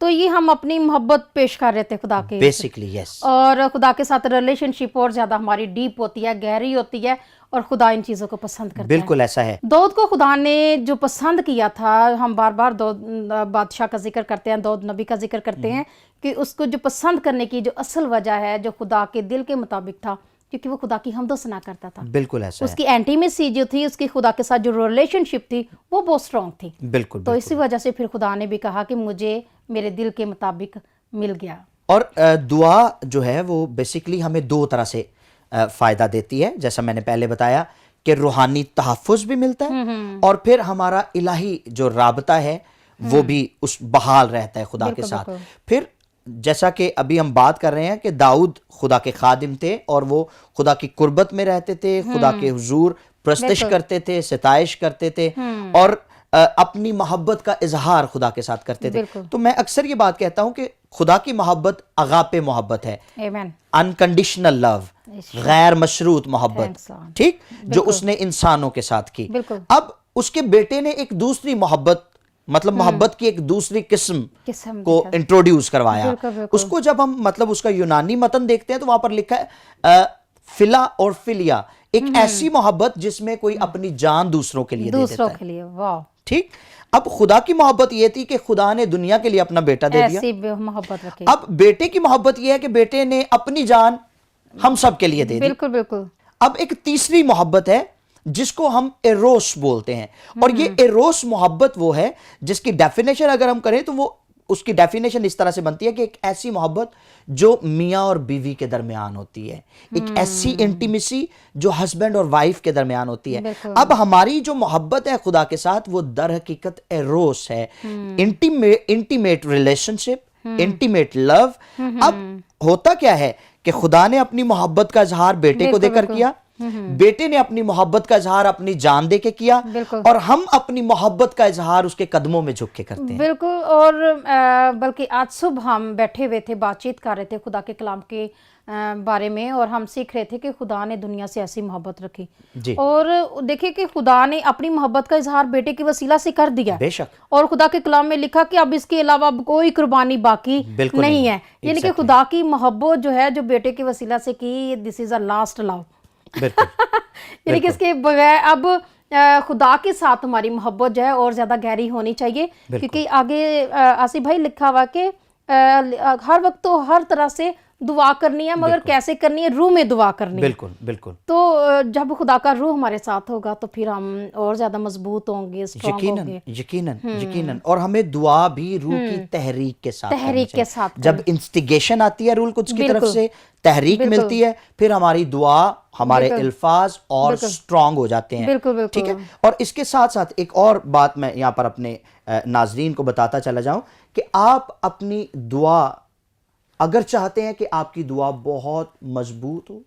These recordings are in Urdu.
تو یہ ہم اپنی محبت پیش کر رہے تھے خدا کے بیسکلی یس. اور خدا کے ساتھ ریلیشن شپ اور زیادہ ہماری ڈیپ ہوتی ہے, گہری ہوتی ہے, اور خدا ان چیزوں کو پسند کرتا ہے. بالکل ایسا ہے. داؤد کو خدا نے جو پسند کیا تھا, ہم بار بار داؤد بادشاہ کا ذکر کرتے ہیں, داؤد نبی کا ذکر کرتے ہیں, کہ اس کو جو پسند کرنے کی جو اصل وجہ ہے جو خدا کے دل کے مطابق تھا, کیونکہ وہ خدا کی حمد و ثنا کرتا تھا. بالکل ایسا اس ہے. کی اینٹیمیسی جو تھی, اس کی خدا کے ساتھ جو ریلیشن شپ تھی, وہ بہت اسٹرانگ تھی. بالکل. تو اسی وجہ سے پھر خدا نے بھی کہا کہ مجھے میرے دل کے مطابق مل گیا. اور دعا جو ہے وہ بیسکلی ہمیں دو طرح سے فائدہ دیتی ہے, جیسا میں نے پہلے بتایا کہ روحانی تحفظ بھی ملتا ہے, اور پھر ہمارا الہی جو رابطہ ہے وہ بھی اس بحال رہتا ہے خدا کے ساتھ. پھر جیسا کہ ابھی ہم بات کر رہے ہیں کہ داؤد خدا کے خادم تھے, اور وہ خدا کی قربت میں رہتے تھے, خدا کے حضور پرستش کرتے تھے, ستائش کرتے تھے, اور اپنی محبت کا اظہار خدا کے ساتھ کرتے تھے. تو میں اکثر یہ بات کہتا ہوں کہ خدا کی محبت اغاپے محبت ہے, انکنڈیشنل لو, غیر مشروط محبت, ٹھیک, جو اس نے انسانوں کے ساتھ کی. اب اس کے بیٹے نے ایک دوسری محبت, مطلب محبت کی ایک دوسری قسم کو انٹروڈیوس کروایا. اس کو جب ہم مطلب اس کا یونانی متن دیکھتے ہیں تو وہاں پر لکھا ہے فلا اور فلیا, ایک ایسی محبت جس میں کوئی اپنی جان دوسروں کے لیے دے دیتا ہے. ٹھیک. اب خدا کی محبت یہ تھی کہ خدا نے دنیا کے لیے اپنا بیٹا دے دیا. اب بیٹے کی محبت یہ ہے کہ بیٹے نے اپنی جان ہم سب کے لیے دے دی. بالکل بالکل. اب ایک تیسری محبت ہے جس کو ہم ایروس بولتے ہیں, اور یہ ایروس محبت وہ ہے جس کی ڈیفینیشن اگر ہم کریں تو وہ اس کی ڈیفینیشن اس طرح سے بنتی ہے کہ ایک ایسی محبت جو میاں اور بیوی کے درمیان ہوتی ہے, ایک ایسی انٹیمیسی جو ہسبینڈ اور وائف کے درمیان ہوتی ہے. اب ہماری جو محبت ہے خدا کے ساتھ وہ در حقیقت ایروس ہے, انٹیمیٹ ریلیشن شپ, انٹیمیٹ لو. اب ہوتا کیا ہے کہ خدا نے اپنی محبت کا اظہار بیٹے کو دے کر کیا, بیٹے نے اپنی محبت کا اظہار اپنی جان دے کے کیا, اور ہم اپنی محبت کا اظہار اس کے قدموں میں جھک کے کرتے ہیں. بالکل. اور بلکہ آج صبح ہم بیٹھے ہوئے تھے, بات چیت کر رہے تھے خدا کے کلام کے بارے میں, اور ہم سیکھ رہے تھے کہ خدا نے دنیا سے ایسی محبت رکھی. اور دیکھیں کہ خدا نے اپنی محبت کا اظہار بیٹے کے وسیلہ سے کر دیا, بے شک, اور خدا کے کلام میں لکھا کہ اب اس کے علاوہ اب کوئی قربانی باقی نہیں ہے. یعنی کہ خدا کی محبت جو ہے جو بیٹے کے وسیلہ سے کی, دس از اے لاسٹ لو. یعنی کہ اس کے بغیر اب خدا کے ساتھ ہماری محبت جو ہے اور زیادہ گہری ہونی چاہیے, کیونکہ آگے آصف بھائی لکھا ہوا کہ ہر وقت تو ہر طرح سے دعا کرنی ہے, مگر کیسے کرنی ہے, روح میں دعا کرنی ہے. بالکل بالکل. تو جب خدا کا روح ہمارے ساتھ ہوگا تو پھر ہم اور زیادہ مضبوط ہوں گے, اسٹرانگ ہوں گے. یقیناً. اور ہمیں دعا بھی روح کی تحریک کے ساتھ جب انسٹیگیشن آتی ہے روح القدس کی طرف سے, تحریک ملتی ہے, پھر ہماری دعا, ہمارے الفاظ اور اسٹرانگ ہو جاتے ہیں. ٹھیک ہے. اور اس کے ساتھ ساتھ ایک اور بات میں یہاں پر اپنے ناظرین کو بتاتا چلا جاؤں کہ آپ اپنی دعا اگر چاہتے ہیں کہ آپ کی دعا بہت مضبوط ہو,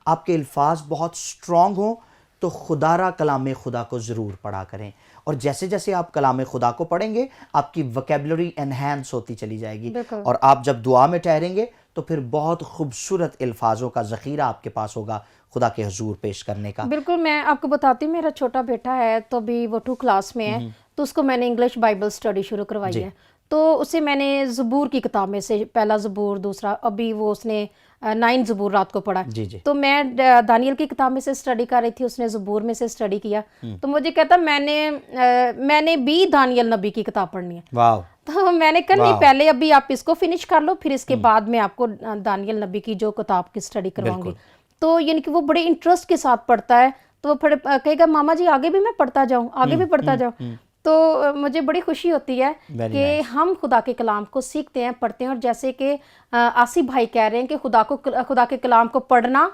آپ کے الفاظ بہت اسٹرانگ ہوں, تو خدا را کلام خدا کو ضرور پڑھا کریں. اور جیسے جیسے آپ کلام خدا کو پڑھیں گے آپ کی وکیبلری انہینس ہوتی چلی جائے گی, اور آپ جب دعا میں ٹھہریں گے تو پھر بہت خوبصورت الفاظوں کا ذخیرہ آپ کے پاس ہوگا خدا کے حضور پیش کرنے کا. بالکل. میں آپ کو بتاتی ہوں, میرا چھوٹا بیٹا ہے تو ابھی وہ 2 کلاس میں ہے, تو اس کو میں نے انگلش بائبل اسٹڈی شروع کروائی ہے. تو اسے میں نے زبور کی کتاب میں سے پہلا زبور, دوسرا ابھی وہ اس نے 9 زبور رات کو پڑھا. تو میں دانیل کی کتاب میں سے اسٹڈی کر رہی تھی, اس نے زبور میں سے اسٹڈی کیا. تو مجھے کہتا میں نے بھی دانیل نبی کی کتاب پڑھنی ہے. تو میں نے کہا نہیں, پہلے ابھی آپ اس کو فنش کر لو, پھر اس کے بعد میں آپ کو دانیل نبی کی جو کتاب کی اسٹڈی کرواؤں گی. تو یعنی کہ وہ بڑے انٹرسٹ کے ساتھ پڑھتا ہے, تو وہ کہے گا ماما جی آگے بھی میں پڑھتا جاؤں, آگے بھی پڑھتا جاؤں. تو مجھے بڑی خوشی ہوتی ہے کہ ہم خدا کے کلام کو سیکھتے ہیں, پڑھتے ہیں. اور جیسے کہ آصف بھائی کہہ رہے ہیں کہ خدا کے کلام کو پڑھنا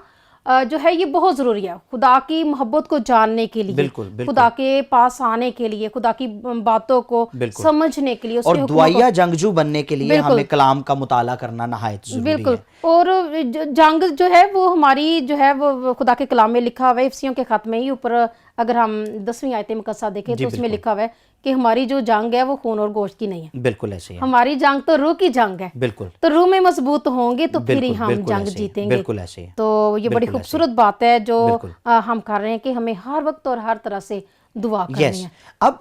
جو ہے یہ بہت ضروری ہے خدا کی محبت کو جاننے کے لیے, خدا کے پاس آنے کے لیے, خدا کی باتوں کو سمجھنے کے لیے, اور دعائیا جنگجو بننے کے لیے ہمیں کلام کا مطالعہ کرنا نہایت ضروری ہے. بالکل. اور جنگ جو ہے وہ ہماری جو ہے وہ خدا کے کلام میں لکھا ہوا ہے, افسیوں کے خط میں ہی اوپر اگر ہم 10ویں آیت مقدسہ دیکھیں تو اس میں لکھا ہوا ہے کہ ہماری جو جنگ ہے وہ خون اور گوشت کی نہیں ہے. بالکل ایسے ہے. ہماری جنگ تو روح کی جنگ ہے. بالکل. تو روح میں مضبوط ہوں گے تو پھر ہی ہم جنگ جیتیں گے. بالکل ایسے ہے. تو یہ بڑی خوبصورت بات ہے جو ہم کر رہے ہیں کہ ہمیں ہر وقت اور ہر طرح سے دعا کرنی ہے. اب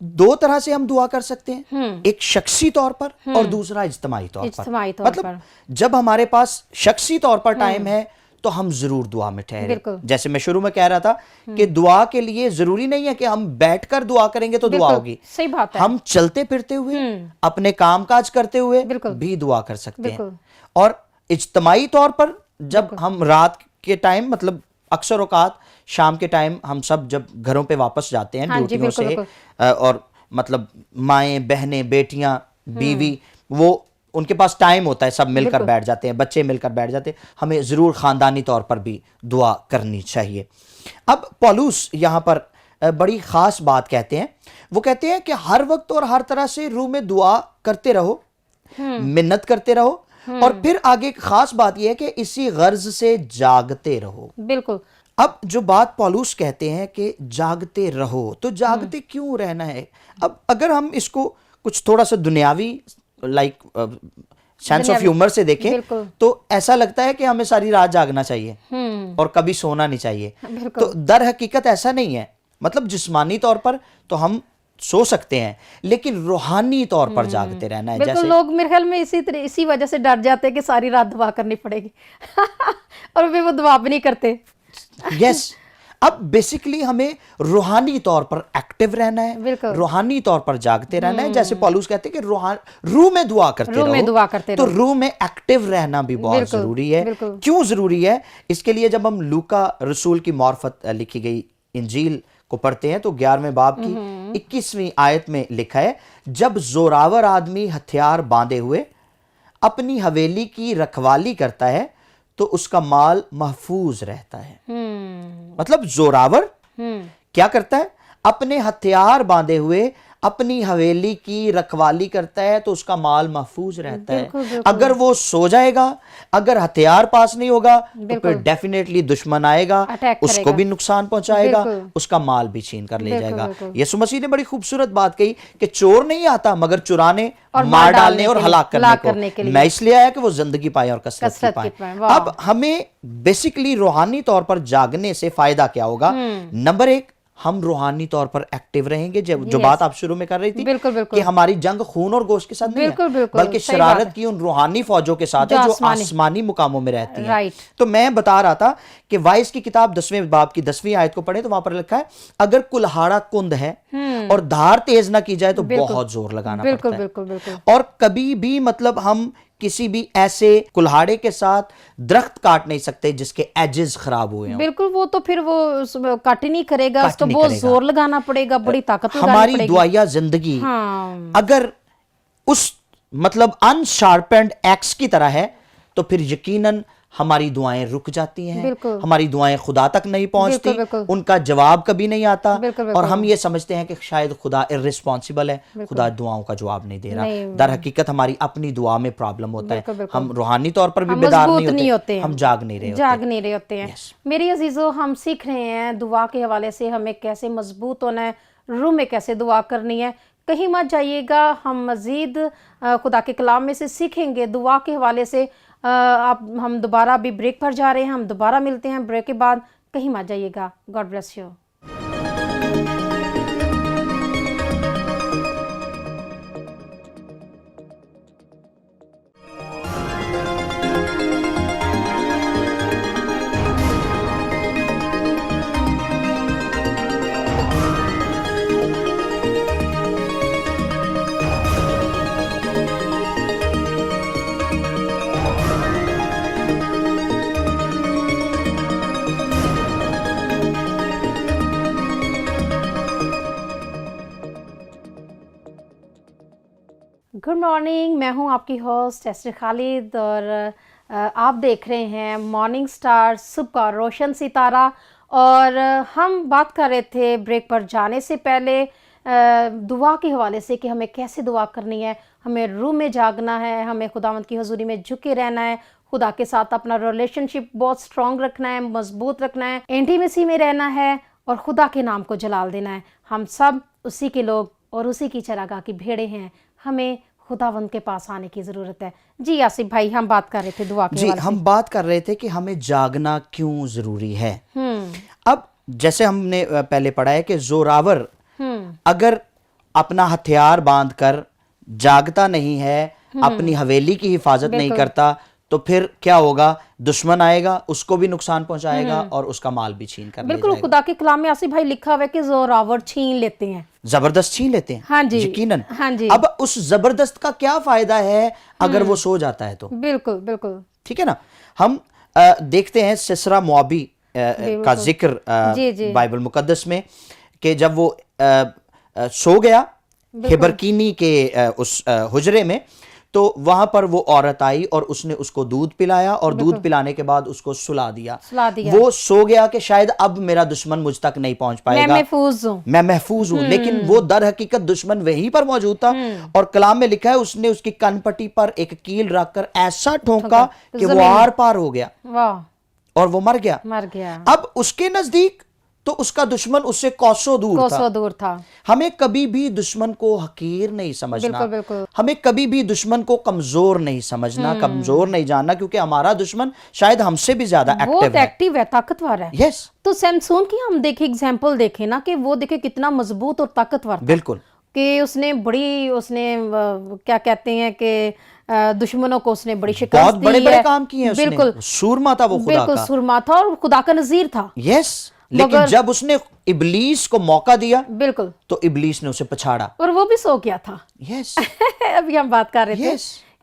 دو طرح سے ہم دعا کر سکتے ہیں، ایک شخصی طور پر اور دوسرا اجتماعی طور پر. اجتماعی طور مطلب پر جب ہمارے پاس شخصی طور پر ٹائم ہے تو ہم ضرور دعا میں ٹھہرے. بالکل. جیسے میں شروع میں کہہ رہا تھا کہ دعا کے لیے ضروری نہیں ہے کہ ہم بیٹھ کر دعا کریں گے تو دعا بالکل ہوگی. صحیح بات ہے. ہم چلتے پھرتے ہوئے اپنے کام کاج کرتے ہوئے بالکل. بھی دعا کر سکتے ہیں. بالکل. اور اجتماعی طور پر جب ہم رات کے ٹائم، مطلب اکثر اوقات شام کے ٹائم ہم سب جب گھروں پہ واپس جاتے ہیں ہاں جی، ڈیوٹیوں بالکل، سے، بالکل. اور مطلب مائیں بہنیں بیٹیاں بیوی، وہ ان کے پاس ٹائم ہوتا ہے، سب مل کر بیٹھ جاتے ہیں، بچے مل کر بیٹھ جاتے ہیں. ہمیں ضرور خاندانی طور پر بھی دعا کرنی چاہیے. اب پولس یہاں پر بڑی خاص بات کہتے ہیں. وہ کہتے ہیں کہ ہر وقت اور ہر طرح سے روح میں دعا کرتے رہو، منت کرتے رہو، اور پھر آگے ایک خاص بات یہ ہے کہ اسی غرض سے جاگتے رہو. بالکل. اب جو بات پولس کہتے ہیں کہ جاگتے رہو، تو جاگتے کیوں رہنا ہے؟ اب اگر ہم اس کو کچھ تھوڑا سا دنیاوی لائک سینس آف ہیومر سے دیکھیں تو ایسا لگتا ہے کہ ہمیں ساری رات جاگنا چاہیے اور کبھی سونا نہیں چاہیے. تو در حقیقت ایسا نہیں ہے. مطلب جسمانی طور پر تو ہم سو سکتے ہیں، لیکن روحانی طور پر جاگتے رہنا ہے. بالکل. لوگ میرے خیال میں اسی وجہ سے ڈر جاتے ہیں کہ ساری رات دعا کرنی پڑے گی اور پھر وہ دعا بھی نہیں کرتے. یس. اب بیسیکلی ہمیں روحانی طور پر ایکٹیو رہنا ہے، روحانی طور پر جاگتے رہنا ہے. جیسے پولس کہتے ہیں کہ روح میں دعا کرتے رہو، تو روح میں ایکٹیو رہنا بھی بہت ضروری ہے. کیوں ضروری ہے؟ اس کے لیے جب ہم لوکا رسول کی معرفت لکھی گئی انجیل کو پڑھتے ہیں تو 11ویں باب کی 21ویں آیت میں لکھا ہے، جب زوراور آدمی ہتھیار باندھے ہوئے اپنی حویلی کی رکھوالی کرتا ہے تو اس کا مال محفوظ رہتا ہے. مطلب زوراور کیا کرتا ہے؟ اپنے ہتھیار باندھے ہوئے اپنی حویلی کی رکھوالی کرتا ہے تو اس کا مال محفوظ رہتا ہے. اگر وہ سو جائے گا، اگر ہتھیار پاس نہیں ہوگا تو پھر ڈیفینیٹلی دشمن آئے گا، اس کو بھی نقصان پہنچائے گا، اس کا مال بھی چھین کر لے جائے گا. یسوع مسیح نے بڑی خوبصورت بات کہی کہ چور نہیں آتا مگر چرانے، مار ڈالنے اور ہلاک کرنے کو. میں اس لیے آیا کہ وہ زندگی پائے اور کثرت کی پائے. اب ہمیں بیسیکلی روحانی طور پر جاگنے سے فائدہ کیا ہوگا؟ نمبر ایک، ہم روحانی طور پر ایکٹیو رہیں گے. جو بات آپ شروع میں کر رہی تھی کہ ہماری جنگ خون اور گوشت کے ساتھ نہیں ہے، بلکہ شرارت کی ان روحانی فوجوں کے ساتھ ہے جو آسمانی مقاموں میں رہتی ہیں. تو میں بتا رہا تھا کہ وائس کی کتاب 10ویں باب کی 10ویں آیت کو پڑھیں تو وہاں پر لکھا ہے، اگر کلہاڑا کند ہے اور دھار تیز نہ کی جائے تو بہت زور لگانا پڑتا ہے. اور کبھی بھی مطلب ہم کسی بھی ایسے کلہاڑے کے ساتھ درخت کاٹ نہیں سکتے جس کے ایجز خراب ہوئے ہوں. بالکل. وہ تو پھر وہ کٹ نہیں کرے گا، اس کو بہت زور لگانا پڑے گا، بڑی طاقت لگانی پڑے گی. ہماری دعائیہ زندگی اگر اس مطلب ان شارپنڈ ایکس کی طرح ہے تو پھر یقیناً ہماری دعائیں رک جاتی ہیں، ہماری دعائیں خدا تک نہیں پہنچتی، ان کا جواب کبھی نہیں آتا، اور ہم یہ سمجھتے ہیں کہ شاید خدا ارسپانسیبل ہے، خدا دعاؤں کا جواب نہیں دے رہا. در حقیقت ہماری اپنی دعا میں پرابلم ہوتا ہے. ہم روحانی طور پر بھی بیدار نہیں ہوتے، ہم جاگ نہیں رہے ہوتے ہیں. میری عزیزو، ہم سیکھ رہے ہیں دعا کے حوالے سے ہمیں کیسے مضبوط ہونا ہے، روح میں کیسے دعا کرنی ہے. کہیں مت جائیے گا، ہم مزید خدا کے کلام میں سے سیکھیں گے دعا کے حوالے سے. ہم دوبارہ ابھی بریک پر جا رہے ہیں، ہم دوبارہ ملتے ہیں بریک کے بعد. کہیں مت جائیے گا. God bless you. Good morning, میں ہوں آپ کی ہوسٹ ایسٹر خالد، اور آپ دیکھ رہے ہیں مارننگ سٹار، صبح کا روشن ستارہ. اور ہم بات کر رہے تھے بریک پر جانے سے پہلے دعا کے حوالے سے کہ ہمیں کیسے دعا کرنی ہے. ہمیں روح میں جاگنا ہے، ہمیں خداوند کی حضوری میں جھکے رہنا ہے، خدا کے ساتھ اپنا ریلیشن شپ بہت اسٹرانگ رکھنا ہے، مضبوط رکھنا ہے، انٹیمیسی میں رہنا ہے، اور خدا کے نام کو جلال دینا ہے. ہم سب اسی کے لوگ اور اسی کی چراگاہ کی بھیڑیں ہیں. ہمیں خداوند کے پاس آنے کی ضرورت ہے. جی آصف بھائی، ہم بات کر رہے تھے دعا کے حوالے سے. ہم بات کر رہے تھے کہ ہمیں جاگنا کیوں ضروری ہے. اب جیسے ہم نے پہلے پڑھا ہے کہ زوراور اگر اپنا ہتھیار باندھ کر جاگتا نہیں ہے, اپنی حویلی کی حفاظت نہیں کرتا, تو پھر کیا ہوگا؟ دشمن آئے گا, اس کو بھی نقصان پہنچائے گا اور اس کا مال بھی چھین کر لے بالکل جائے گا. خدا کے کلام میں آصف بھائی لکھا ہوا ہے کہ زوراور چھین لیتے ہیں, زبردست چھین لیتے ہیں. ہاں جی, یقیناً. ہاں جی, اب اس زبردست کا کیا فائدہ ہے اگر وہ سو جاتا ہے تو؟ بالکل بالکل ٹھیک ہے نا. ہم دیکھتے ہیں سسرا موابی کا ذکر بائبل مقدس میں, کہ جب وہ سو گیا ہبرکینی کے اس حجرے میں, تو وہاں پر وہ عورت آئی اور اس نے اس کو دودھ پلایا, اور دودھ پلانے کے بعد اس کو سلا دیا. وہ سو گیا کہ شاید اب میرا دشمن مجھ تک نہیں پہنچ پائے گا, میں محفوظ ہوں. لیکن وہ در حقیقت دشمن وہیں پر موجود تھا, اور کلام میں لکھا ہے اس نے اس کی کن پٹی پر ایک کیل رکھ کر ایسا ٹھونکا کہ وہ آر پار ہو گیا اور وہ مر گیا. اب اس کے نزدیک تو اس کا دشمن اس سے کوسوں دور تھا. ہمیں کبھی بھی دشمن کو حقیر نہیں سمجھنا, ہمیں کبھی بھی دشمن کو کمزور نہیں سمجھنا, کمزور نہیں جاننا, کیونکہ ہمارا دشمن شاید ہم سے بھی زیادہ ایکٹیو ہے, طاقتور ہے. یس. تو سیمسون کی ہم دیکھیں ایگزامپل دیکھیں نا, کہ وہ دیکھیں کتنا مضبوط اور طاقتور تھا. بالکل. کہ اس نے کیا کہتے ہیں کہ دشمنوں کو اس نے بڑی شکست دی ہے, بہت بڑے کام کیے ہیں اس نے. بالکل سورما تھا وہ خدا کا, بالکل سورما تھا اور خدا کا نذیر تھا. یس. لیکن جب اس نے ابلیس کو موقع دیا, بالکل, تو ابلیس نے اسے پچھاڑا, اور وہ بھی سو گیا تھا. یس. ابھی ہم بات کر رہے تھے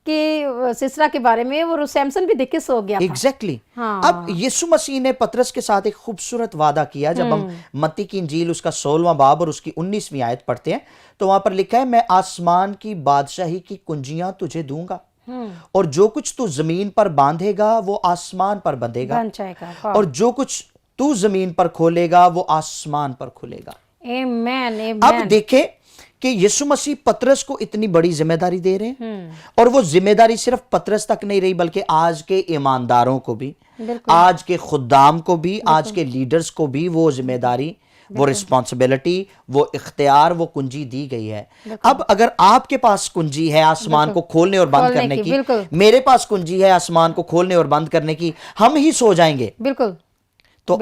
کہ سسرا کے بارے میں, وہ سیمسن بھی دیکھ کے سو گیا تھا. ایگزیکٹلی. اب یسوع مسیح نے پطرس کے ساتھ ایک خوبصورت وعدہ کیا. جب ہم متی کی انجیل اس کا 16واں باب اور اس کی 19ویں آیت پڑھتے ہیں, تو وہاں پر لکھا ہے, میں آسمان کی بادشاہی کی کنجیاں تجھے دوں گا, اور جو کچھ تو زمین پر باندھے گا وہ آسمان پر بندھے گا, اور جو کچھ تو زمین پر کھولے گا وہ آسمان پر کھلے گا. آمین. اب دیکھیں کہ یسوع مسیح پطرس کو اتنی بڑی ذمہ داری دے رہے ہیں, اور وہ ذمہ داری صرف پطرس تک نہیں رہی, بلکہ آج کے ایمانداروں کو بھی, آج کے خدام کو بھی, آج کے لیڈرز کو بھی وہ ذمہ داری, وہ رسپانسبلٹی, وہ اختیار, وہ کنجی دی گئی ہے. اب اگر آپ کے پاس کنجی ہے آسمان کو کھولنے اور بند کرنے کی, میرے پاس کنجی ہے آسمان کو کھولنے اور بند کرنے کی, ہم ہی سو جائیں گے. بالکل. تو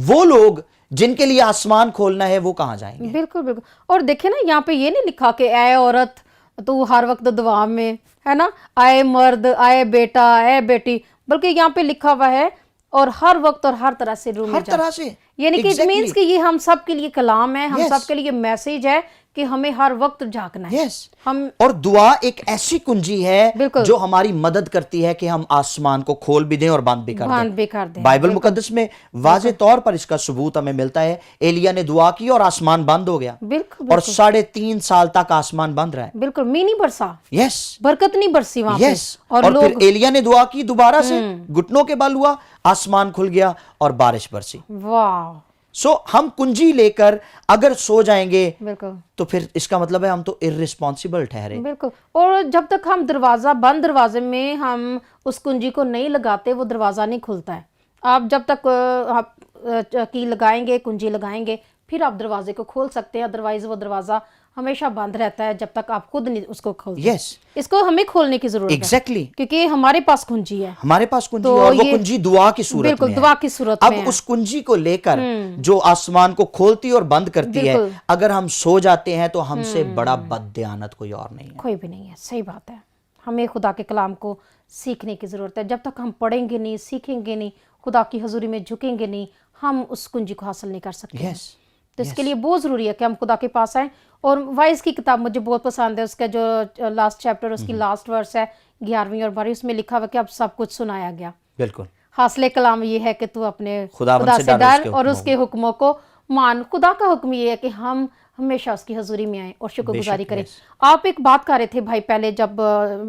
وہ لوگ جن کے لیے آسمان کھولنا ہے وہ کہاں جائیں گے؟ بالکل بالکل. اور دیکھیں نا, یہاں پہ یہ نہیں لکھا کہ اے عورت تو ہر وقت دعا میں ہے نا, آئے مرد, آئے بیٹا, اے بیٹی, بلکہ یہاں پہ لکھا ہوا ہے اور ہر وقت اور ہر طرح سے روم میں ہر طرح سے. یعنی کہ اٹ مینس کہ یہ ہم سب کے لیے کلام ہے, ہم سب کے لیے میسیج ہے کہ ہمیں ہر وقت جاگنا ہے. اور دعا ایک ایسی کنجی ہے جو ہماری مدد کرتی ہے کہ ہم آسمان کو کھول بھی دیں اور بند بھی کر دیں. بائبل مقدس میں واضح طور پر اس کا ثبوت ہمیں ملتا ہے. ایلیا نے دعا کی اور آسمان بند ہو گیا, اور 3.5 سال تک آسمان بند رہا. بالکل, می نہیں برسا, یس, برکت نہیں برسی وہاں پہ. اور پھر ایلیا نے دعا کی دوبارہ سے, گھٹنوں کے بل ہوا, آسمان کھل گیا اور بارش برسی. واہ. ہم کنجی لے کر اگر سو جائیں گے, بالکل, تو پھر اس کا مطلب ہے ہم تو irresponsible ٹھہرے. بالکل. اور جب تک ہم بند دروازے میں ہم اس کنجی کو نہیں لگاتے, وہ دروازہ نہیں کھلتا ہے. آپ جب تک کی لگائیں گے, کنجی لگائیں گے, پھر آپ دروازے کو کھول سکتے ہیں. ادروائز وہ دروازہ ہمیشہ بند رہتا ہے جب تک آپ خود نہیں اس کو کھولتے. اس کو ہمیں کھولنے کی ضرورت ہے. ایگزیکٹلی. کیونکہ ہمارے پاس کنجی ہے, ہمارے پاس کنجی ہے, اور وہ کنجی دعا کی صورت میں ہے. بالکل, دعا کی صورت میں ہے. اب اس کنجی کو لے کر جو آسمان کو کھولتی اور بند کرتی ہے, اگر ہم سو جاتے ہیں تو ہم سے بڑا بددیانت کوئی اور نہیں ہے. کوئی بھی نہیں ہے. صحیح بات ہے. ہمیں خدا کے کلام کو سیکھنے کی ضرورت ہے. جب تک ہم پڑھیں گے نہیں, سیکھیں گے نہیں, خدا کی حضوری میں جھکیں گے نہیں, ہم اس کنجی کو حاصل نہیں کر سکتے. تو اس کے لیے بہت ضروری ہے کہ ہم خدا کے پاس آئیں. اور وائز کی کتاب مجھے بہت پسند ہے. اس کا جو لاسٹ چیپٹر, اس کی لاسٹ ورس ہے 11ویں اور 12ویں, اس میں لکھا ہوا کہ اب سب کچھ سنایا گیا. بالکل. حاصل کلام یہ ہے کہ تو اپنے خدا سے ڈر اور اس کے حکموں کو مان. خدا کا حکم یہ ہے کہ ہم ہمیشہ اس کی حضوری میں آئیں اور شکر گزاری کریں. آپ ایک بات کر رہے تھے بھائی پہلے, جب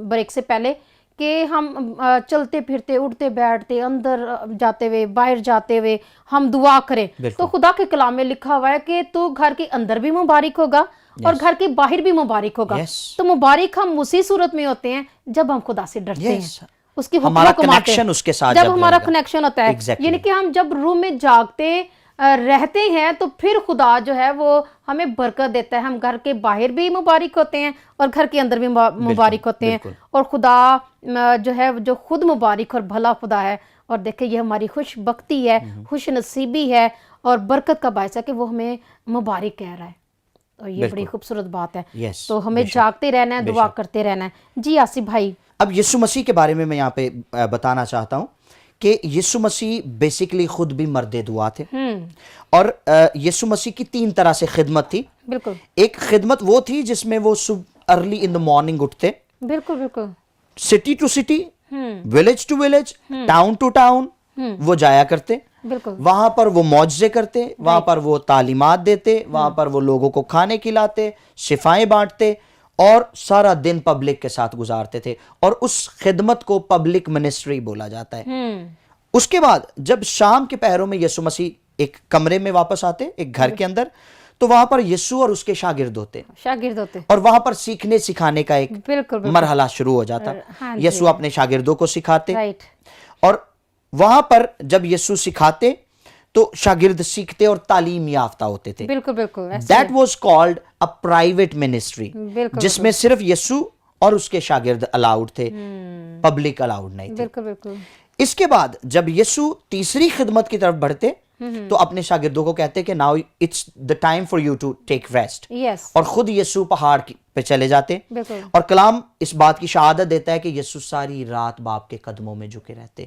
بریک سے پہلے, کہ ہم چلتے پھرتے, اٹھتے بیٹھتے, اندر جاتے ہوئے, باہر جاتے ہوئے ہم دعا کریں. تو خدا کے کلام میں لکھا ہوا ہے کہ تو گھر کے اندر بھی مبارک ہوگا اور گھر کے باہر بھی مبارک ہوگا. تو مبارک ہم اسی صورت میں ہوتے ہیں جب ہم خدا سے ڈرتے ہیں, اس کی حکموں کو مانتے ہیں, جب ہمارا کنیکشن ہوتا ہے. یعنی کہ ہم جب روم میں جاگتے رہتے ہیں تو پھر خدا جو ہے وہ ہمیں برکت دیتا ہے. ہم گھر کے باہر بھی مبارک ہوتے ہیں اور گھر کے اندر بھی مبارک ہوتے ہیں. اور خدا جو ہے جو خود مبارک اور بھلا خدا ہے. اور دیکھیں یہ ہماری خوش بختی ہے, خوش نصیبی ہے اور برکت کا باعث ہے کہ وہ ہمیں مبارک کہہ رہا ہے. اور یہ بڑی خوبصورت بات ہے. Yes, تو ہمیں جاگتے رہنا ہے, دعا کرتے رہنا ہے. جی آصف بھائی. اب یسوع مسیح کے بارے میں یہاں پہ بتانا چاہتا ہوں کہ یسوع مسیح بیسیکلی خود بھی مرد دعا تھے, اور یسوع مسیح کی 3 طرح سے خدمت تھی. بالکل. ایک خدمت وہ تھی جس میں وہ صبح ارلی ان دا مارننگ اٹھتے, بالکل بالکل, city to city, village to village, town to town وہ جایا کرتے. بالکل. وہاں پر وہ معجزے کرتے, وہاں پر وہ تعلیمات دیتے, وہاں پر وہ لوگوں کو کھانے کھلاتے, شفائیں بانٹتے, اور سارا دن پبلک کے ساتھ گزارتے تھے, اور اس خدمت کو پبلک منسٹری بولا جاتا ہے. اس کے بعد جب شام کے پہروں میں یسوع مسیح ایک کمرے میں واپس آتے, ایک گھر کے اندر, تو وہاں پر یسوع اور اس کے شاگرد ہوتے, اور وہاں پر سیکھنے سکھانے کا ایک مرحلہ شروع ہو جاتا. یسوع اپنے شاگردوں کو سکھاتے, اور وہاں پر جب یسوع سکھاتے تو شاگرد سیکھتے اور تعلیم یافتہ ہوتے تھے. بالکل بالکل. That was called a private ministry, جس میں صرف یسوع اور اس کے شاگرد الاؤڈ تھے, پبلک الاؤڈ نہیں تھے. بالکل بالکل. اس کے بعد جب یسوع تیسری خدمت کی طرف بڑھتے تو اپنے شاگردوں کو کہتے کہ now it's the time for you to take rest, اور خود یسوع پہاڑ پہ چلے جاتے. اور کلام اس بات کی شہادت دیتا ہے کہ یسوع ساری رات باپ کے قدموں میں جھکے رہتے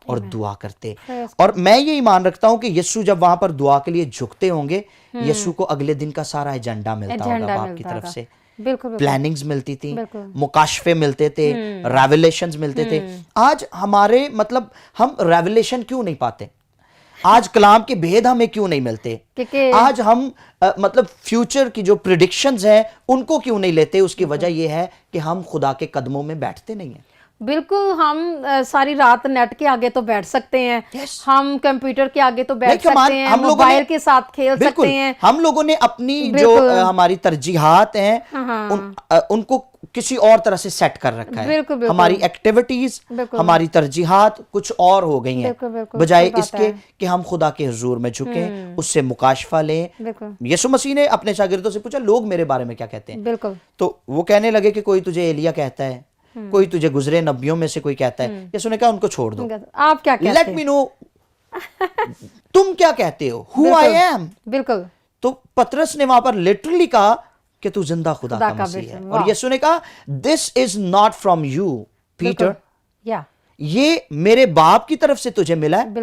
اور دعا کرتے. اور میں یہ ایمان رکھتا ہوں کہ یسوع جب وہاں پر دعا کے لیے جھکتے ہوں گے, یسوع کو اگلے دن کا سارا ایجنڈا ملتا ہوگا باپ کی طرف سے, پلاننگز ملتی تھی, مکاشفے ملتے تھے, ریویلیشنز ملتے تھے. آج ہمارے مطلب ہم ریویلیشن کیوں نہیں پاتے؟ آج کلام کے بھید ہمیں کیوں نہیں ملتے؟ آج ہم مطلب فیوچر کی جو پریڈکشنز ہیں ان کو کیوں نہیں لیتے؟ اس کی وجہ یہ ہے کہ ہم خدا کے قدموں میں بیٹھتے نہیں ہیں. بالکل. ہم ساری رات نیٹ کے آگے تو بیٹھ سکتے ہیں, ہم کمپیوٹر کے آگے تو بیٹھ سکتے ہیں, موبائل کے ساتھ کھیل سکتے ہیں. ہم لوگوں نے اپنی جو ہماری ترجیحات ہیں ان کو کسی اور طرح سے سیٹ کر رکھا ہے. ہماری ایکٹیویٹیز, ہماری ترجیحات کچھ اور ہو گئی ہیں, بجائے اس کے کہ ہم خدا کے حضور میں جھکیں, اس سے مکاشفہ لیں. یسوع مسیح نے اپنے شاگردوں سے پوچھا لوگ میرے بارے میں کیا کہتے ہیں؟ تو وہ کہنے لگے کہ کوئی تجھے ایلیا کہتا ہے, کوئی تجھے گزرے نبیوں میں سے کوئی کہتا ہے. یسوع نے کہا ان کو چھوڑ دو, آپ کیا کہتے ہیں, لیٹ می نو, تم کیا کہتے ہو, ہو آئی ایم. بالکل. تو پترس نے وہاں پر لٹرلی کہا کہ تو زندہ خدا کا مسیح ہے, اور یسوع نے کہا this is not from you Peter, یہ میرے باپ کی طرف سے تجھے ملا ہے,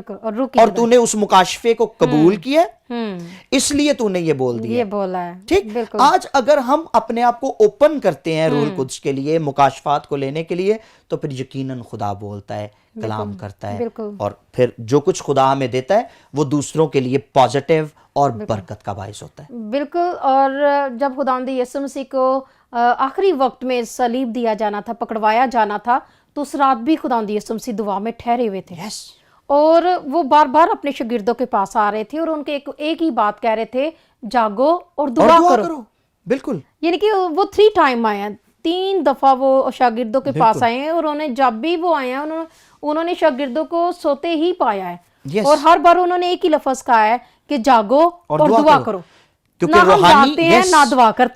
اور تو نے اس مکاشفے کو قبول کیا, اس لیے تو نے یہ بول دیا, یہ بولا ہے. ٹھیک. آج اگر ہم اپنے آپ کو اوپن کرتے ہیں روح القدس کے لیے, مکاشفات کو لینے کے لیے, تو پھر یقیناً خدا بولتا ہے, کلام کرتا ہے, اور پھر جو کچھ خدا ہمیں دیتا ہے وہ دوسروں کے لیے پازیٹیو اور برکت کا باعث ہوتا ہے. بالکل. اور جب خداوند یسوع مسیح کو آخری وقت میں صلیب دیا جانا تھا, پکڑوایا جانا تھا, تو اس رات بھی خداوند یسوع مسیح دعا میں ٹھہرے ہوئے تھے, اور وہ بار بار اپنے شاگردوں کے پاس آ رہے تھے, اور ان کے ایک ہی بات کہہ رہے تھے, جاگو اور دعا کرو. بالکل. یعنی کہ وہ 3 ٹائم آئے ہیں, 3 دفعہ وہ شاگردوں کے پاس آئے ہیں, اور انہوں نے جب بھی وہ آئے ہیں انہوں نے شاگردوں کو سوتے ہی پایا ہے, اور ہر بار انہوں نے ایک ہی لفظ کہا ہے کہ جاگو اور دعا کرو. کیونکہ روحانی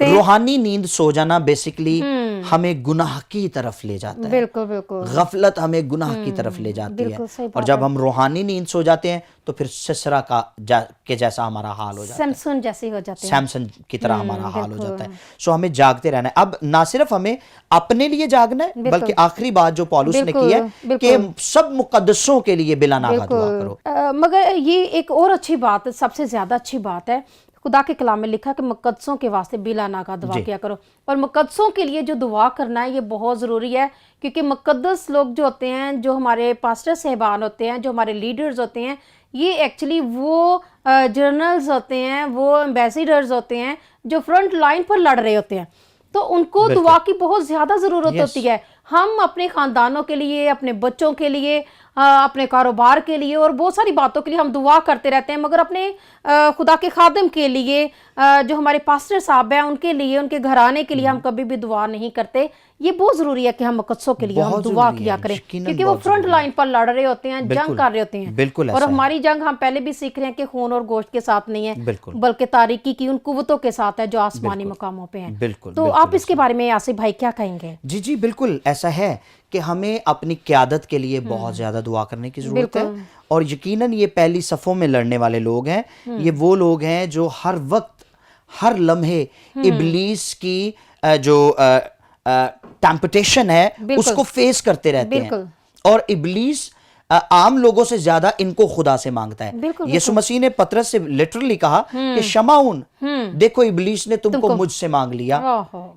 روحانی نیند سو جانا بیسیکلی ہمیں گناہ کی طرف لے جاتا ہے. بالکل بالکل. غفلت ہمیں گناہ کی طرف لے جاتی ہے, اور جب ہم روحانی نیند سو جاتے ہیں تو پھر سسرا کے جیسا ہمارا حال ہو جاتا ہے, سیمسن جیسے ہو جاتے ہیں, سیمسن کی طرح ہمارا حال ہو جاتا ہے. سو ہمیں جاگتے رہنا ہے. اب نہ صرف ہمیں اپنے لیے جاگنا ہے, بلکہ آخری بات جو پولس نے کی ہے کہ سب مقدسوں کے لیے بلا ناغہ دعا کرو. مگر یہ ایک اور اچھی بات, سب سے زیادہ اچھی بات ہے, خدا کے کلام میں لکھا کہ مقدسوں کے واسطے بلا ناغہ دعا کیا کرو. اور مقدسوں کے لیے جو دعا کرنا ہے یہ بہت ضروری ہے, کیونکہ مقدس لوگ جو ہوتے ہیں, جو ہمارے پاسٹر صاحبان ہوتے ہیں, جو ہمارے لیڈرز ہوتے ہیں, یہ ایکچولی وہ جرنلز ہوتے ہیں, وہ ایمبیسیڈرز ہوتے ہیں جو فرنٹ لائن پر لڑ رہے ہوتے ہیں. تو ان کو دعا کی بہت زیادہ ضرورت ہوتی ہے. ہم اپنے خاندانوں کے لیے, اپنے بچوں کے لیے, اپنے کاروبار کے لیے اور بہت ساری باتوں کے لیے ہم دعا کرتے رہتے ہیں, مگر اپنے خدا کے خادم کے لیے, جو ہمارے پاسٹر صاحب ہیں, ان کے لیے, ان کے گھرانے کے لیے ہم کبھی بھی دعا نہیں کرتے. یہ بہت ضروری ہے کہ ہم مقدسوں کے لیے ہم دعا کیا کریں, کیونکہ وہ فرنٹ لائن پر لڑ رہے ہوتے ہیں, جنگ کر رہے ہوتے ہیں. اور ہماری جنگ ہم پہلے بھی سیکھ رہے ہیں کہ خون اور گوشت کے ساتھ نہیں ہے, بلکہ تاریکی کی ان قوتوں کے ساتھ ہے جو آسمانی مقاموں پہ ہیں. تو آپ اس کے بارے میں آصف بھائی کیا کہیں گے؟ جی بالکل ایسا ہے کہ ہمیں اپنی قیادت کے لیے بہت زیادہ دعا کرنے کی ضرورت ہے, اور یقیناً یہ پہلی صفوں میں لڑنے والے لوگ ہیں, یہ وہ لوگ ہیں جو ہر وقت ہر لمحے ابلیس کی جو ٹیمپٹیشن ہے اس کو فیس کرتے رہتے ہیں, اور ابلیس عام لوگوں سے زیادہ ان کو خدا سے مانگتا ہے. یسوع مسیح نے پطرس سے لٹرلی کہا کہ شمعون دیکھو ابلیس نے تم کو مجھ سے مانگ لیا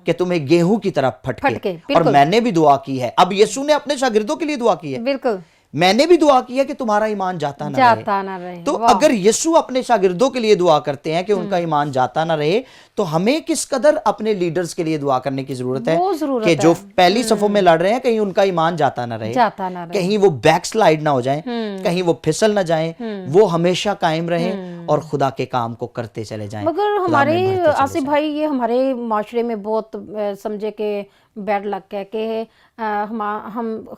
کہ تمہیں گیہوں کی طرح پھٹکے, اور میں نے بھی دعا کی ہے. اب یسوع نے اپنے شاگردوں کے لیے دعا کی ہے, میں نے بھی دعا کی ہے کہ تمہارا ایمان جاتا نہ رہے. تو اگر یسوع اپنے شاگردوں کے لیے دعا کرتے ہیں کہ ان کا ایمان جاتا نہ رہے, تو ہمیں کس قدر اپنے لیڈرز کے لیے دعا کرنے کی ضرورت ہے کہ جو پہلی صفوں میں لڑ رہے ہیں کہیں ان کا ایمان جاتا نہ رہے, کہیں وہ بیک سلائیڈ نہ ہو جائیں, کہیں وہ پھسل نہ جائیں, وہ ہمیشہ قائم رہیں اور خدا کے کام کو کرتے چلے جائیں. مگر ہمارے آصف بھائی یہ ہمارے معاشرے میں بہت سمجھے کہ بیڈ لک ہے کہ ہم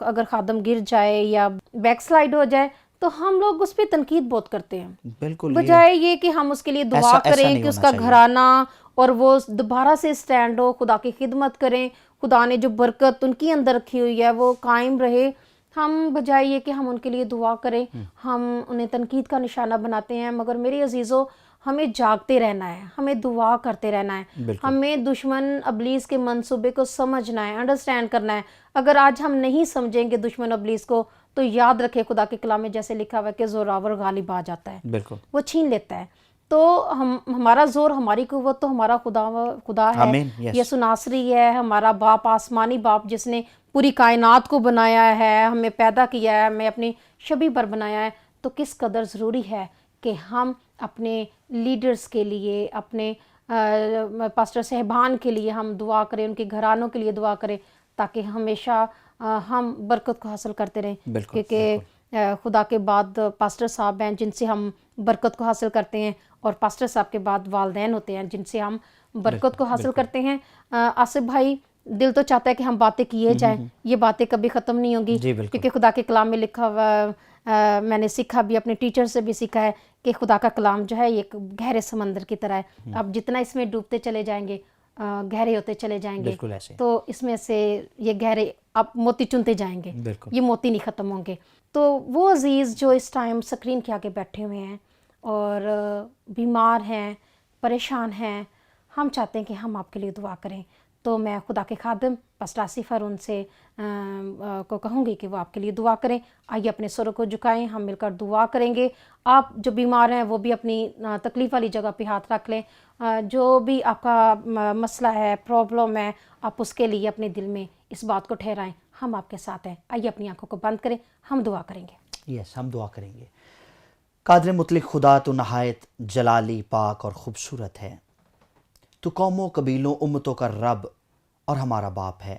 اگر خادم گر جائے یا بیک سلائیڈ ہو جائے تو ہم لوگ اس پہ تنقید بہت کرتے ہیں, بالکل بجائے یہ کہ ہم اس کے لیے دعا کریں کہ اس کا گھرانہ اور وہ دوبارہ سے سٹینڈ ہو, خدا کی خدمت کریں, خدا نے جو برکت ان کی اندر رکھی ہوئی ہے وہ قائم رہے. ہم بجائے یہ کہ ہم ان کے لیے دعا کریں ہم انہیں تنقید کا نشانہ بناتے ہیں. مگر میرے عزیزو, ہمیں جاگتے رہنا ہے, ہمیں دعا کرتے رہنا ہے, ہمیں دشمن ابلیس کے منصوبے کو سمجھنا ہے, انڈرسٹینڈ کرنا ہے. اگر آج ہم نہیں سمجھیں گے دشمن ابلیس کو تو یاد رکھے خدا کے کلام میں جیسے لکھا ہوا ہے کہ زوراور غالب آ جاتا ہے, وہ چھین لیتا ہے. تو ہمارا زور, ہماری قوت تو ہمارا خدا ہے, یسوع ناصری ہے, ہمارا باپ, آسمانی باپ جس نے پوری کائنات کو بنایا ہے, ہمیں پیدا کیا ہے, ہمیں اپنی شبیہ پر بنایا ہے. تو کس قدر ضروری ہے کہ ہم اپنے لیڈرز کے لیے, اپنے پاسٹر صاحبان کے لیے ہم دعا کریں, ان کے گھرانوں کے لیے دعا کریں تاکہ ہمیشہ ہم برکت کو حاصل کرتے رہیں. کیونکہ خدا کے بعد پاسٹر صاحب ہیں جن سے ہم برکت کو حاصل کرتے ہیں, اور پاسٹر صاحب کے بعد والدین ہوتے ہیں جن سے ہم برکت کو حاصل کرتے ہیں. آصف بھائی, دل تو چاہتا ہے کہ ہم باتیں کیے جائیں, یہ باتیں کبھی ختم نہیں ہوں گی, کیونکہ خدا کے کلام میں لکھا ہوا, میں نے سیکھا بھی, اپنے ٹیچر سے بھی سیکھا ہے کہ خدا کا کلام جو ہے ایک گہرے سمندر کی طرح ہے. آپ جتنا اس میں ڈوبتے چلے جائیں گے گہرے ہوتے چلے جائیں گے, تو اس میں سے یہ گہرے آپ موتی چنتے جائیں گے, یہ موتی نہیں ختم ہوں گے. تو وہ عزیز جو اس ٹائم سکرین کے آگے بیٹھے ہوئے ہیں اور بیمار ہیں, پریشان ہیں, ہم چاہتے ہیں کہ ہم آپ کے لیے دعا کریں. تو میں خدا کے خادم پاسٹر آصف ہارون سے کو کہوں گی کہ وہ آپ کے لیے دعا کریں. آئیے اپنے سروں کو جھکائیں, ہم مل کر دعا کریں گے. آپ جو بیمار ہیں وہ بھی اپنی تکلیف والی جگہ پہ ہاتھ رکھ لیں. جو بھی آپ کا مسئلہ ہے, پرابلم ہے, آپ اس کے لیے اپنے دل میں اس بات کو ٹھہرائیں, ہم آپ کے ساتھ ہیں. آئیے اپنی آنکھوں کو بند کریں, ہم دعا کریں گے. ہم دعا کریں گے. قادر مطلق خدا, تو نہایت جلالی, پاک اور خوبصورت ہے. تو قوموں, قبیلوں, امتوں کا رب اور ہمارا باپ ہے.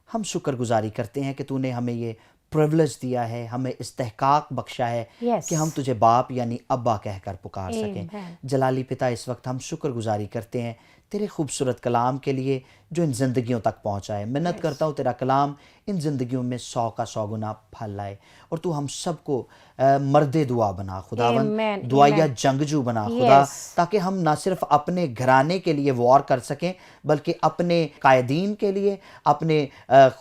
ہم شکر گزاری کرتے ہیں کہ تو نے ہمیں یہ پریولیج دیا ہے, ہمیں استحقاق بخشا ہے کہ ہم تجھے باپ یعنی ابا کہہ کر پکار سکیں. جلالی پتا, اس وقت ہم شکر گزاری کرتے ہیں تیرے خوبصورت کلام کے لیے جو ان زندگیوں تک پہنچا ہے. منت کرتا ہوں تیرا کلام ان زندگیوں میں 100 کا 100 گنا پھل لائے, اور تو ہم سب کو مرد دعا بنا خداوند, دعائیا جنگجو بنا خدا, تاکہ ہم نہ صرف اپنے گھرانے کے لیے وار کر سکیں بلکہ اپنے قائدین کے لیے, اپنے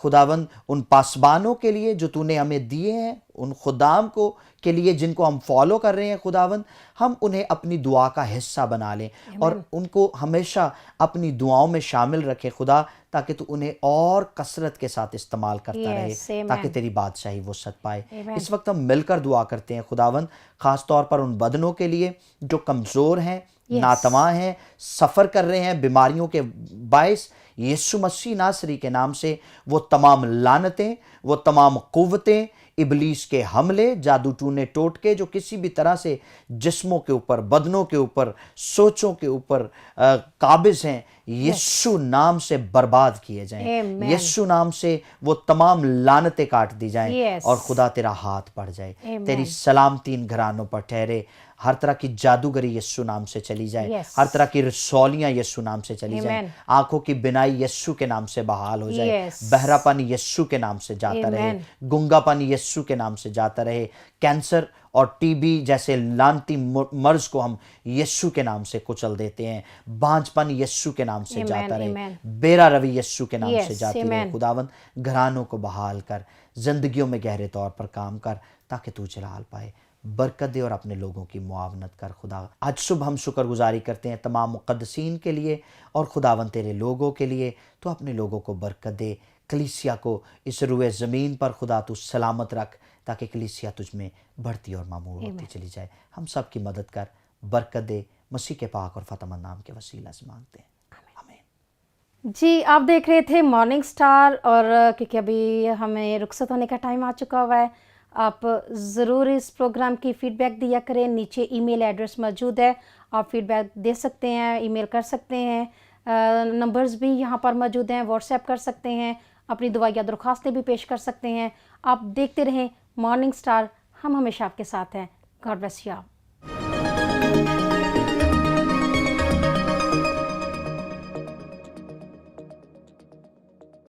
خداوند ان پاسبانوں کے لیے جو تو نے ہمیں دیے ہیں, ان خدام کو کے لیے جن کو ہم فالو کر رہے ہیں خداوند, ہم انہیں اپنی دعا کا حصہ بنا لیں اور ان کو ہمیشہ اپنی دعاؤں میں شامل رکھے خدا, تاکہ تو انہیں اور کثرت کے ساتھ استعمال کرتا رہے تاکہ تیری بادشاہی وہ ست پائے. اس وقت ہم مل کر دعا کرتے ہیں خداوند, خاص طور پر ان بدنوں کے لیے جو کمزور ہیں, ناتواں ہیں, سفر کر رہے ہیں بیماریوں کے باعث. یسوع مسیح ناصری کے نام سے وہ تمام لعنتیں, وہ تمام قوتیں, ابلیس کے حملے, جادو ٹونے ٹوٹکے جو کسی بھی طرح سے جسموں کے اوپر, بدنوں کے اوپر, سوچوں کے اوپر قابض ہیں, یسوع نام سے برباد کیے جائیں. یسوع نام سے وہ تمام لعنتیں کاٹ دی جائیں اور خدا تیرا ہاتھ بڑھ جائے. تیری سلامتی ان گھرانوں پر ٹھہرے. ہر طرح کی جادوگری یسوع نام سے چلی جائے, ہر طرح کی رسولیاں یسوع نام سے چلی جائیں, آنکھوں کی بینائی یسوع کے نام سے بحال ہو جائے, بہرا پن یسوع کے نام سے جاتا رہے, گنگا پن یسوع کے نام سے جاتا رہے. کینسر اور ٹی بی جیسے لعنتی مرض کو ہم یسوع کے نام سے کچل دیتے ہیں. بانجھ پن یسوع کے نام سے جاتا رہے, بیرا روی یسوع کے نام سے جاتی رہے. خداوند گھرانوں کو بحال کر, زندگیوں میں گہرے طور پر کام کر تاکہ تو جلال پائے. برکت دے اور اپنے لوگوں کی معاونت کر خدا. آج صبح ہم شکر گزاری کرتے ہیں تمام مقدسین کے لیے اور خداوند تیرے لوگوں کے لیے. تو اپنے لوگوں کو برکت دے, کلیسیا کو اس روئے زمین پر خدا تو سلامت رکھ تاکہ کلیسیا تجھ میں بڑھتی اور معمور ہوتی چلی جائے. ہم سب کی مدد کر, برکت دے, مسیح کے پاک اور فتح مند نام کے وسیلہ سے مانگتے ہیں, آمین. جی آپ دیکھ رہے تھے مارننگ سٹار، اور کیونکہ ابھی ہمیں رخصت ہونے کا ٹائم آ چکا ہوا ہے، آپ ضرور اس پروگرام کی فیڈ بیک دیا کریں. نیچے ای میل ایڈریس موجود ہے، آپ فیڈ بیک دے سکتے ہیں، ای میل کر سکتے ہیں. نمبرز بھی یہاں پر موجود ہیں، واٹس ایپ کر سکتے ہیں، اپنی دعا یا درخواستیں بھی پیش کر سکتے ہیں. آپ دیکھتے رہیں مارننگ سٹار، ہم ہمیشہ آپ کے ساتھ ہیں. God bless you.